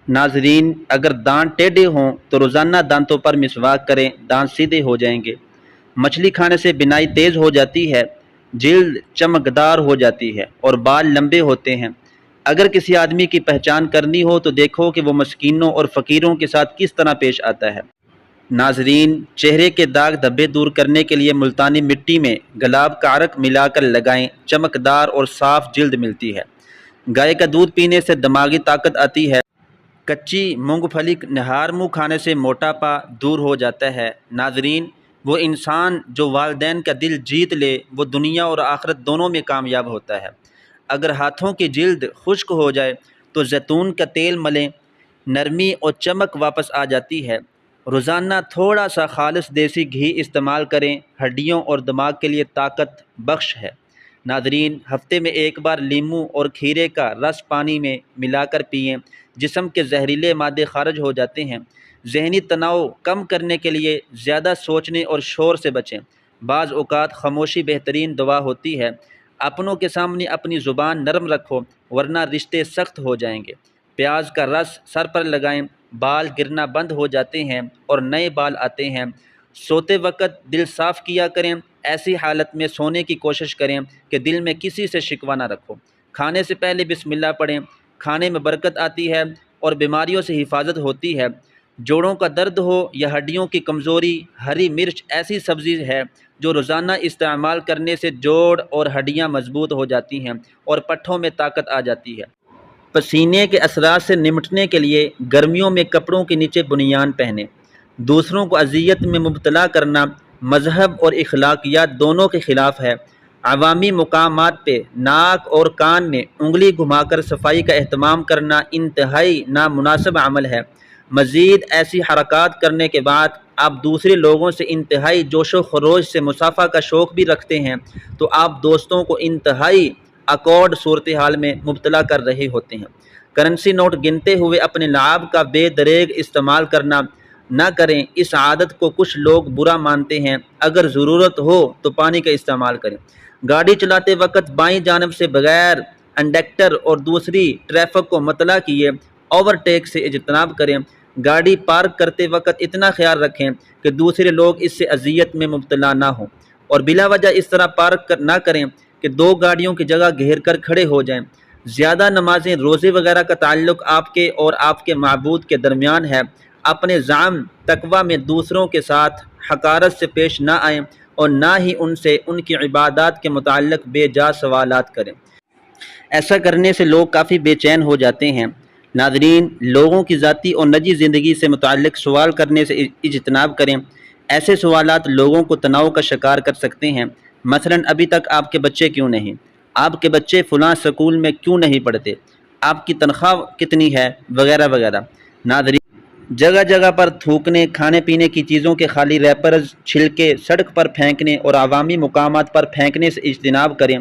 ناظرین، اگر دانت ٹیڑھے ہوں تو روزانہ دانتوں پر مسواک کریں، دانت سیدھے ہو جائیں گے۔ مچھلی کھانے سے بینائی تیز ہو جاتی ہے، جلد چمکدار ہو جاتی ہے اور بال لمبے ہوتے ہیں۔ اگر کسی آدمی کی پہچان کرنی ہو تو دیکھو کہ وہ مسکینوں اور فقیروں کے ساتھ کس طرح پیش آتا ہے۔ ناظرین، چہرے کے داغ دھبے دور کرنے کے لیے ملتانی مٹی میں گلاب کا عرق ملا کر لگائیں، چمکدار اور صاف جلد ملتی ہے۔ گائے کا دودھ پینے سے دماغی طاقت آتی ہے۔ کچی مونگ پھلی نہار منہ کھانے سے موٹاپا دور ہو جاتا ہے۔ ناظرین، وہ انسان جو والدین کا دل جیت لے وہ دنیا اور آخرت دونوں میں کامیاب ہوتا ہے۔ اگر ہاتھوں کی جلد خشک ہو جائے تو زیتون کا تیل ملیں، نرمی اور چمک واپس آ جاتی ہے۔ روزانہ تھوڑا سا خالص دیسی گھی استعمال کریں، ہڈیوں اور دماغ کے لیے طاقت بخش ہے۔ ناظرین، ہفتے میں ایک بار لیموں اور کھیرے کا رس پانی میں ملا کر پئیں، جسم کے زہریلے مادے خارج ہو جاتے ہیں۔ ذہنی تناؤ کم کرنے کے لیے زیادہ سوچنے اور شور سے بچیں۔ بعض اوقات خاموشی بہترین دوا ہوتی ہے۔ اپنوں کے سامنے اپنی زبان نرم رکھو ورنہ رشتے سخت ہو جائیں گے۔ پیاز کا رس سر پر لگائیں، بال گرنا بند ہو جاتے ہیں اور نئے بال آتے ہیں۔ سوتے وقت دل صاف کیا کریں، ایسی حالت میں سونے کی کوشش کریں کہ دل میں کسی سے شکوہ نہ رکھو۔ کھانے سے پہلے بسم اللہ پڑھیں، کھانے میں برکت آتی ہے اور بیماریوں سے حفاظت ہوتی ہے۔ جوڑوں کا درد ہو یا ہڈیوں کی کمزوری، ہری مرچ ایسی سبزی ہے جو روزانہ استعمال کرنے سے جوڑ اور ہڈیاں مضبوط ہو جاتی ہیں اور پٹھوں میں طاقت آ جاتی ہے۔ پسینے کے اثرات سے نمٹنے کے لیے گرمیوں میں کپڑوں کے نیچے بنیان پہنیں۔ دوسروں کو اذیت میں مبتلا کرنا مذہب اور اخلاقیات دونوں کے خلاف ہے۔ عوامی مقامات پہ ناک اور کان میں انگلی گھما کر صفائی کا اہتمام کرنا انتہائی نامناسب عمل ہے۔ مزید ایسی حرکات کرنے کے بعد آپ دوسرے لوگوں سے انتہائی جوش و خروش سے مصافحہ کا شوق بھی رکھتے ہیں تو آپ دوستوں کو انتہائی اکورڈ صورتحال میں مبتلا کر رہے ہوتے ہیں۔ کرنسی نوٹ گنتے ہوئے اپنے لعاب کا بے دریغ استعمال کرنا نہ کریں، اس عادت کو کچھ لوگ برا مانتے ہیں۔ اگر ضرورت ہو تو پانی کا استعمال کریں۔ گاڑی چلاتے وقت بائیں جانب سے بغیر انڈکٹر اور دوسری ٹریفک کو مطلع کیے اوورٹیک سے اجتناب کریں۔ گاڑی پارک کرتے وقت اتنا خیال رکھیں کہ دوسرے لوگ اس سے اذیت میں مبتلا نہ ہوں، اور بلا وجہ اس طرح پارک نہ کریں کہ دو گاڑیوں کی جگہ گھیر کر کھڑے ہو جائیں۔ زیادہ نمازیں، روزے وغیرہ کا تعلق آپ کے اور آپ کے معبود کے درمیان ہے۔ اپنے زعم تقویٰ میں دوسروں کے ساتھ حقارت سے پیش نہ آئیں اور نہ ہی ان سے ان کی عبادات کے متعلق بے جا سوالات کریں۔ ایسا کرنے سے لوگ کافی بے چین ہو جاتے ہیں۔ ناظرین، لوگوں کی ذاتی اور نجی زندگی سے متعلق سوال کرنے سے اجتناب کریں۔ ایسے سوالات لوگوں کو تناؤ کا شکار کر سکتے ہیں۔ مثلاً، ابھی تک آپ کے بچے کیوں نہیں؟ آپ کے بچے فلاں سکول میں کیوں نہیں پڑھتے؟ آپ کی تنخواہ کتنی ہے؟ وغیرہ وغیرہ۔ ناظرین، جگہ جگہ پر تھوکنے، کھانے پینے کی چیزوں کے خالی ریپرز، چھلکے سڑک پر پھینکنے اور عوامی مقامات پر پھینکنے سے اجتناب کریں۔